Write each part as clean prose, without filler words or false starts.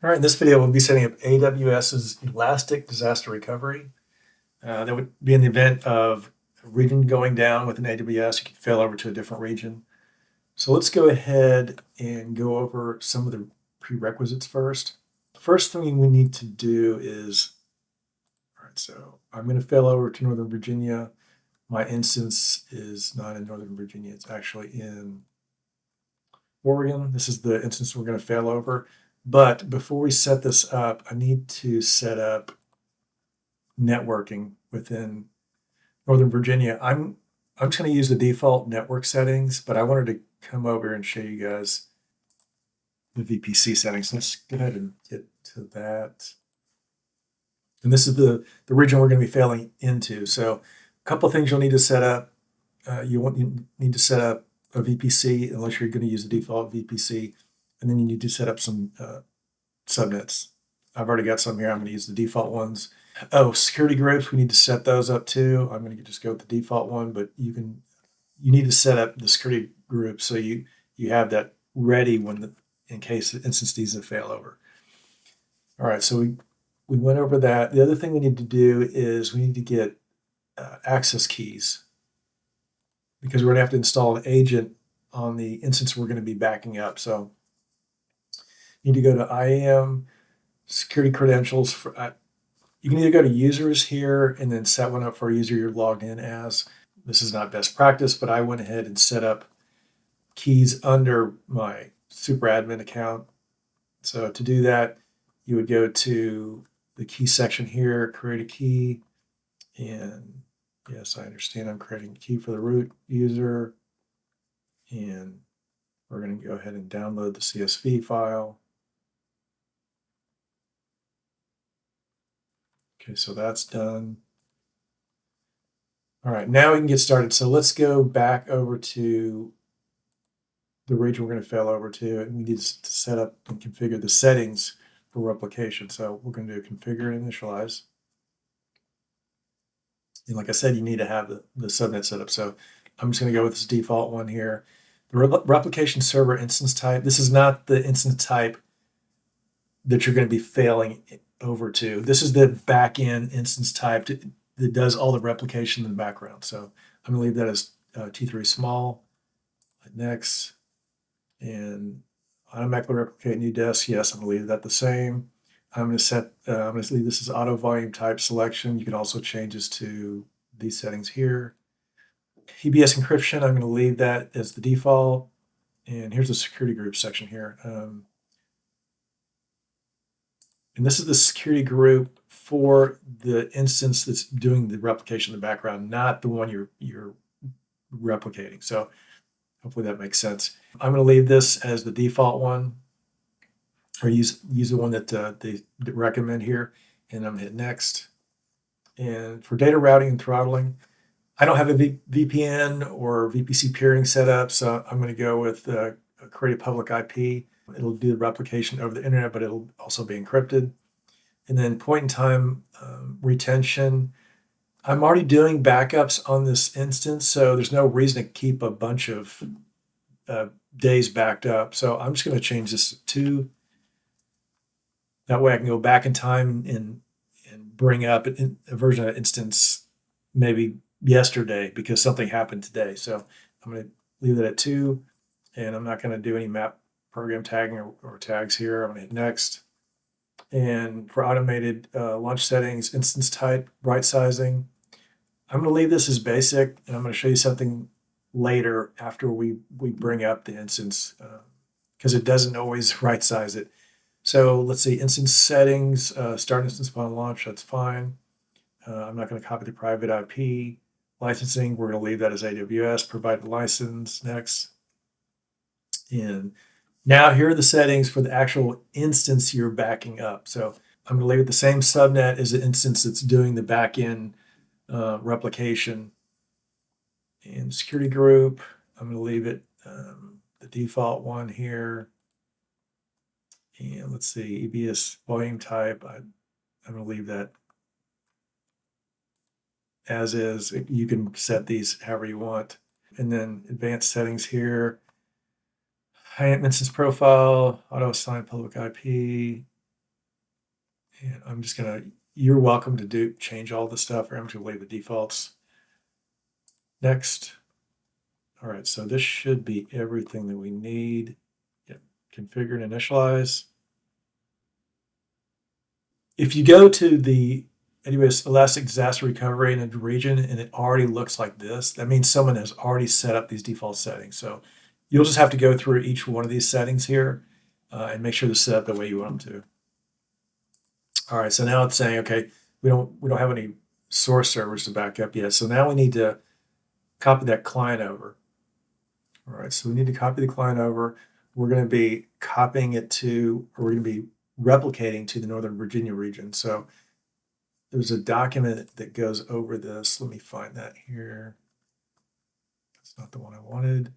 All right, in this video, we'll be setting up AWS's Elastic Disaster Recovery. That would be in the event of a region going down with an AWS, you can fail over to a different region. So let's go ahead and go over some of the prerequisites first. The first thing we need to do is, all right, so I'm going to fail over to Northern Virginia. My instance is not in Northern Virginia, it's actually in Oregon. This is the instance we're going to fail over. But before we set this up, I need to set up networking within Northern Virginia. I'm just going to use the default network settings, but I wanted to come over and show you guys the VPC settings. Let's go ahead and get to that. And this is the region we're going to be failing into. So a couple of things you'll need to set up. You need to set up a VPC unless you're going to use the default VPC. And then you need to set up some subnets. I've already got some here. I'm going to use the default ones. Oh, security groups, we need to set those up too. I'm going to just go with the default one, but you need to set up the security group so you have that ready in case the instance needs to fail over. All right, so we went over that. The other thing we need to do is we need to get access keys because we're going to have to install an agent on the instance we're going to be backing up. So you need to go to IAM security credentials. You can either go to users here and then set one up for a user you're logged in as. This is not best practice, but I went ahead and set up keys under my super admin account. So to do that, you would go to the key section here, create a key. And yes, I understand I'm creating a key for the root user. And we're going to go ahead and download the CSV file. Okay, so that's done. All right, now we can get started. So let's go back over to the region we're going to fail over to, and we need to set up and configure the settings for replication. So we're going to do configure and initialize. And like I said, you need to have the subnet set up. So I'm just going to go with this default one here. The replication server instance type, this is not the instance type that you're going to be failing over to. This is the backend instance type that does all the replication in the background. So I'm going to leave that as T3 small. Next, and automatically replicate new desk. Yes, I'm going to leave that the same. I'm going to leave this as auto volume type selection. You can also change this to these settings here. EBS encryption, I'm going to leave that as the default. And here's the security group section here. And this is the security group for the instance that's doing the replication in the background, not the one you're replicating. So hopefully that makes sense. I'm going to leave this as the default one, or use the one that they recommend here. And I'm going to hit next. And for data routing and throttling, I don't have a VPN or VPC peering set up, so I'm going to go with create a public IP. It'll do the replication over the internet, but it'll also be encrypted. And then point in time retention. I'm already doing backups on this instance, so there's no reason to keep a bunch of days backed up. So I'm just going to change this to 2. That way I can go back in time and bring up a version of instance maybe yesterday because something happened today. So I'm going to leave that at 2, and I'm not going to do any map program tagging or tags here. I'm going to hit next. And for automated launch settings, instance type, right sizing, I'm going to leave this as basic, and I'm going to show you something later after we bring up the instance because it doesn't always right size it. So let's see, instance settings, start instance upon launch, that's fine. I'm not going to copy the private IP. Licensing, we're going to leave that as AWS, provided license, next. And now here are the settings for the actual instance you're backing up. So I'm going to leave it the same subnet as the instance that's doing the backend replication. And security group, I'm going to leave it the default one here. And let's see, EBS volume type, I'm going to leave that as is. You can set these however you want. And then advanced settings here. Instance profile, auto assign public IP. And I'm just gonna, you're welcome to change all this stuff, or I'm just gonna leave the defaults. Next. All right, so this should be everything that we need. Yep. Configure and initialize. If you go to the AWS Elastic Disaster Recovery in a region and it already looks like this, that means someone has already set up these default settings. So you'll just have to go through each one of these settings here and make sure they're set up the way you want them to. All right, so now it's saying, okay, we don't have any source servers to back up yet. So now we need to copy that client over. All right, so we need to copy the client over. We're going to be copying it to, or we're going to be replicating to the Northern Virginia region. So there's a document that goes over this. Let me find that here. That's not the one I wanted.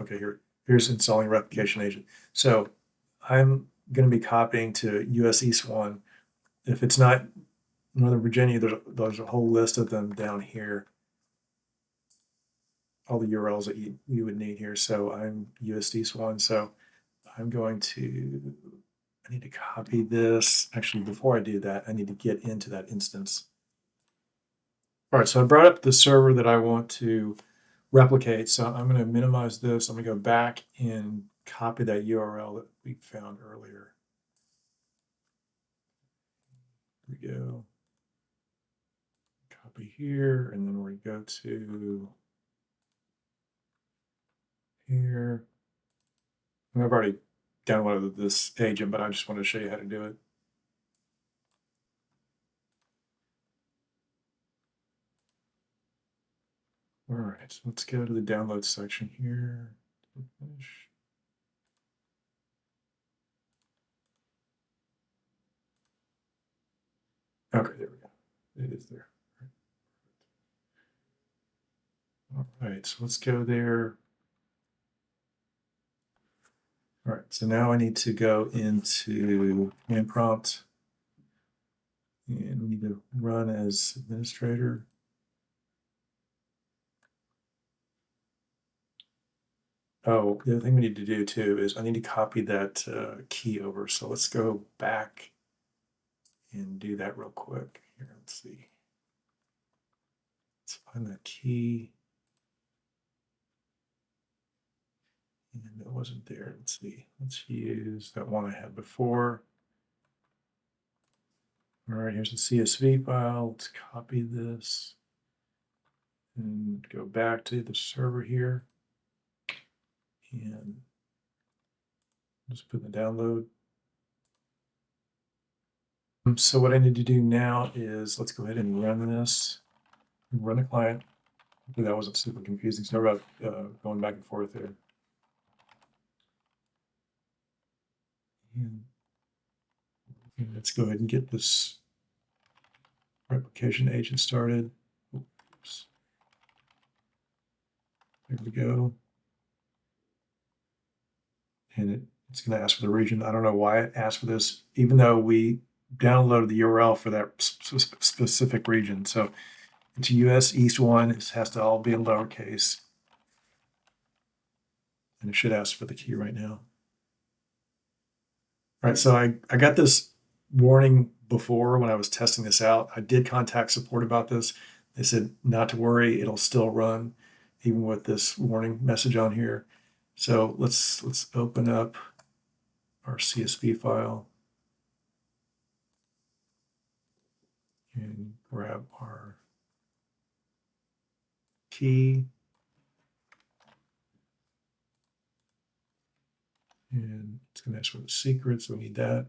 Okay, here's installing replication agent. So I'm going to be copying to US East 1. If it's not Northern Virginia, there's a whole list of them down here. All the URLs that you would need here. So I'm US East 1. So I'm going to, I need to copy this. Actually, before I do that, I need to get into that instance. All right, so I brought up the server that I want to replicate. So I'm going to minimize this. I'm going to go back and copy that URL that we found earlier. Here we go. Copy here, and then we go to here. And I've already downloaded this agent, but I just wanted to show you how to do it. All right, so let's go to the download section here. Finish. Okay, there we go. It is there. All right, so let's go there. All right, so now I need to go into command prompt, and we need to run as administrator. Oh, the other thing we need to do too is I need to copy that key over. So let's go back and do that real quick. Here, let's see. Let's find that key. And it wasn't there. Let's see. Let's use that one I had before. All right, here's the CSV file. Let's copy this and go back to the server here. And just put in the download. So what I need to do now is let's go ahead and run this. Run a client. Hopefully that wasn't super confusing. Sorry about going back and forth there. And let's go ahead and get this replication agent started. Oops. There we go. And it's going to ask for the region. I don't know why it asked for this, even though we downloaded the URL for that specific region. So it's US East 1. It has to all be in lowercase. And it should ask for the key right now. All right, so I got this warning before when I was testing this out. I did contact support about this. They said not to worry, it'll still run even with this warning message on here. So let's open up our CSV file and grab our key. And it's going to ask for the secret, so we need that.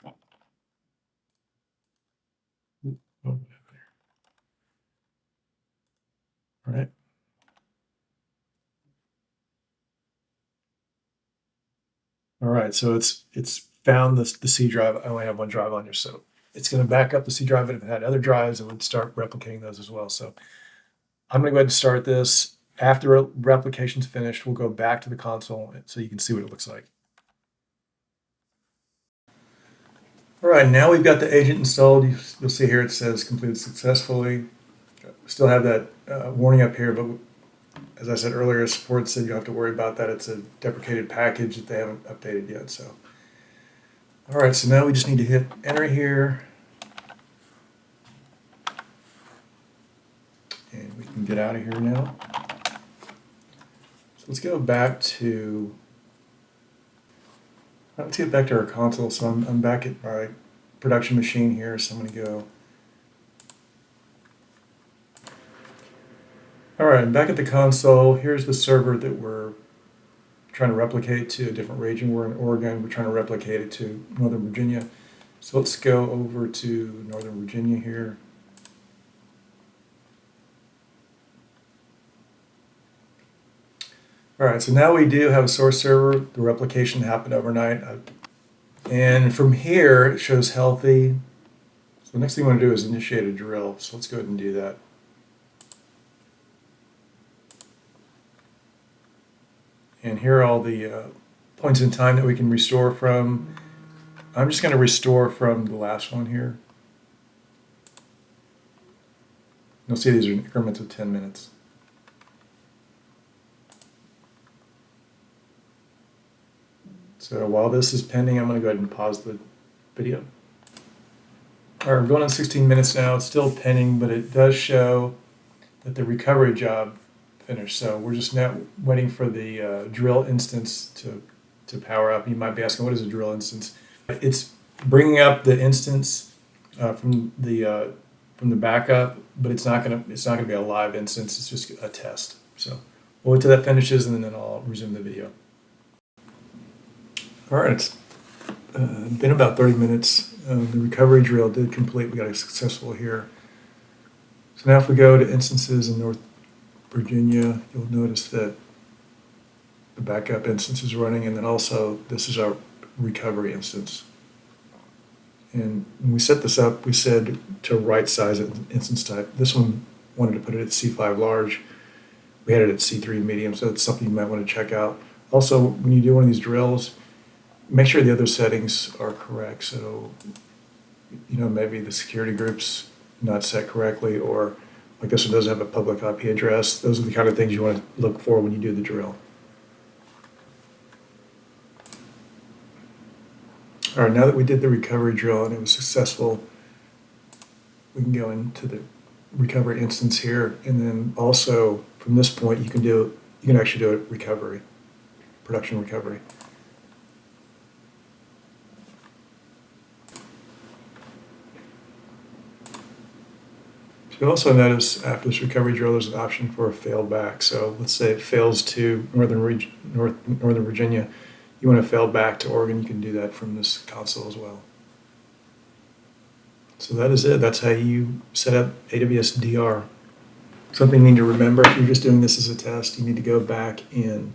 Oh, all right. All right, so it's found the C drive. I only have one drive on here, so it's going to back up the C drive. And if it had other drives, it would start replicating those as well. So I'm going to go ahead and start this. After replication's finished, we'll go back to the console so you can see what it looks like. All right, now we've got the agent installed. You'll see here it says completed successfully. Still have that warning up here, but as I said earlier, support said you don't have to worry about that. It's a deprecated package that they haven't updated yet. So All right, so now we just need to hit enter here. And we can get out of here now. So let's go back to, our console. So I'm back at my production machine here. So I'm going to go. All right, I'm back at the console. Here's the server that we're trying to replicate to a different region. We're in Oregon. We're trying to replicate it to Northern Virginia. So let's go over to Northern Virginia here. All right, so now we do have a source server. The replication happened overnight. And from here, it shows healthy. So the next thing we want to do is initiate a drill. So let's go ahead and do that. And here are all the points in time that we can restore from. I'm just going to restore from the last one here. You'll see these are increments of 10 minutes. So while this is pending, I'm going to go ahead and pause the video. All right, we're going on 16 minutes now. It's still pending, but it does show that the recovery job finished. So we're just now waiting for the drill instance to power up. You might be asking, what is a drill instance? It's bringing up the instance from the backup, but it's not going to be a live instance. It's just a test. So we'll wait till that finishes, and then I'll resume the video. All right, it's been about 30 minutes. The recovery drill did complete. We got a successful here. So now if we go to instances in North Virginia, you'll notice that the backup instance is running, and then also this is our recovery instance. And when we set this up, we said to right size it instance type. This one wanted to put it at C5 large. We had it at C3 medium, so it's something you might want to check out. Also, when you do one of these drills, make sure the other settings are correct. So, maybe the security group's not set correctly, or like this one doesn't have a public IP address. Those are the kind of things you want to look for when you do the drill. All right, now that we did the recovery drill and it was successful, we can go into the recovery instance here, and then also from this point you can actually do a recovery, production recovery. You'll also notice after this recovery drill, there's an option for a fail back. So let's say it fails to Northern Virginia. You want to fail back to Oregon, you can do that from this console as well. So that is it. That's how you set up AWS DR. Something you need to remember if you're just doing this as a test, you need to go back and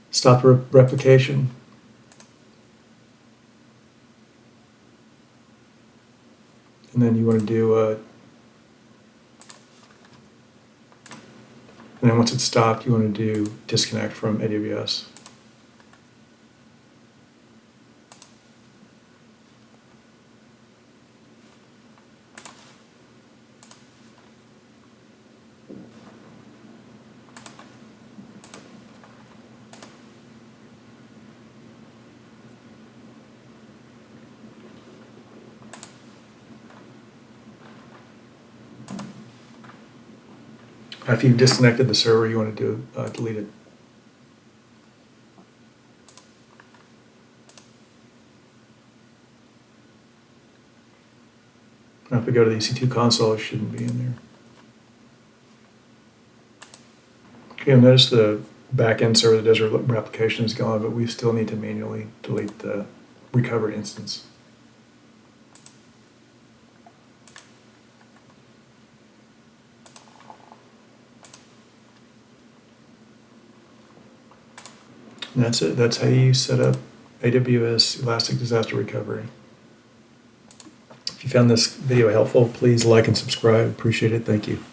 stop the replication. And then you want to do and then once it's stopped, you want to do disconnect from AWS. After you've disconnected the server, you want to delete it. Now if we go to the EC2 console, it shouldn't be in there. Okay, you'll notice the backend server that does our replication is gone, but we still need to manually delete the recovery instance. And that's it. That's how you set up AWS Elastic Disaster Recovery. If you found this video helpful, please like and subscribe. Appreciate it. Thank you.